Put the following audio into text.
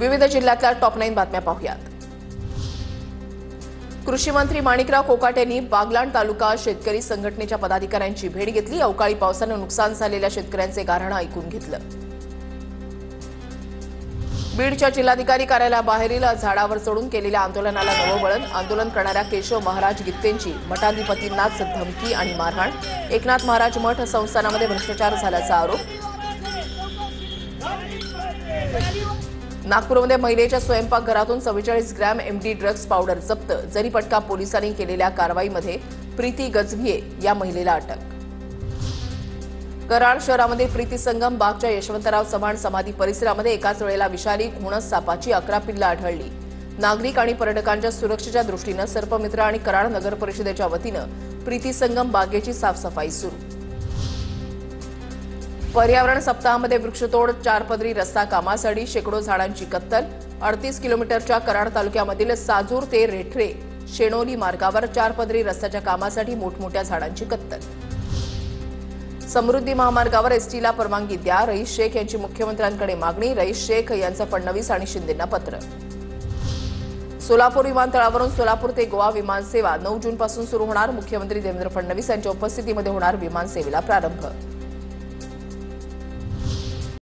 विविध जिल्ह्यातल्या टॉप 9 बातम्या पाहूयात। कृषी मंत्री माणिकराव कोकाटे यांनी बागलाण तालुका शेतकरी संघटनेच्या पदाधिकाऱ्यांची भेट घेतली। अवकाळी पावसाने नुकसान झालेल्या शेतकऱ्यांचे गाऱ्हाणे ऐकून घेतलं। बीडच्या जिल्हाधिकारी कार्यालयाबाहेरील झाडावर चढून केलेल्या आंदोलनाला नवं वळण। आंदोलन करणाऱ्या केशव महाराज गित्तेंची मठाधिपतींनाच धमकी आणि मारहाण। एकनाथ महाराज मठ संस्थानामध्ये भ्रष्टाचार झाल्याचा आरोप। नागपूरमध्ये महिलेच्या स्वयंपाकघरातून 44 ग्रॅम एमडी ड्रग्ज पावडर जप्त। जरीपटका पोलिसांनी केलेल्या कारवाईमध्ये प्रीती गजभिये या महिलेला अटक। कराड शहरामध्ये प्रीती संगम बागच्या यशवंतराव चव्हाण समाधी परिसरामध्ये एकाच वेळेला विषारी घोणस सापाची 11 पिल्लं आढळली। नागरिक आणि पर्यटकांच्या सुरक्षेच्या दृष्टीने सर्पमित्र आणि कराड नगर परिषदेच्या वतीने प्रीती संगम बागेची साफसफाई सुरू। पर्यावरण सप्ताहामध्ये वृक्षतोड, 4 पदरी रस्ता कामासाठी शेकडो झाडांची कत्तल। 38 किलोमीटरच्या कराड तालुक्यामधील साजूर ते रेठरे शेणोली मार्गावर 4 पदरी रस्त्याच्या कामासाठी मोठमोठ्या झाडांची कत्तल। समृद्धी महामार्गावर एसटीला परवानगी द्या, रईस शेख यांची मुख्यमंत्र्यांकडे मागणी। रईस शेख यांचं फडणवीस आणि शिंदेंना पत्र। सोलापूर विमानतळावरून सोलापूर ते गोवा विमानसेवा 9 जूनपासून सुरू होणार। मुख्यमंत्री देवेंद्र फडणवीस यांच्या उपस्थितीमध्ये होणार विमानसेवेला प्रारंभ।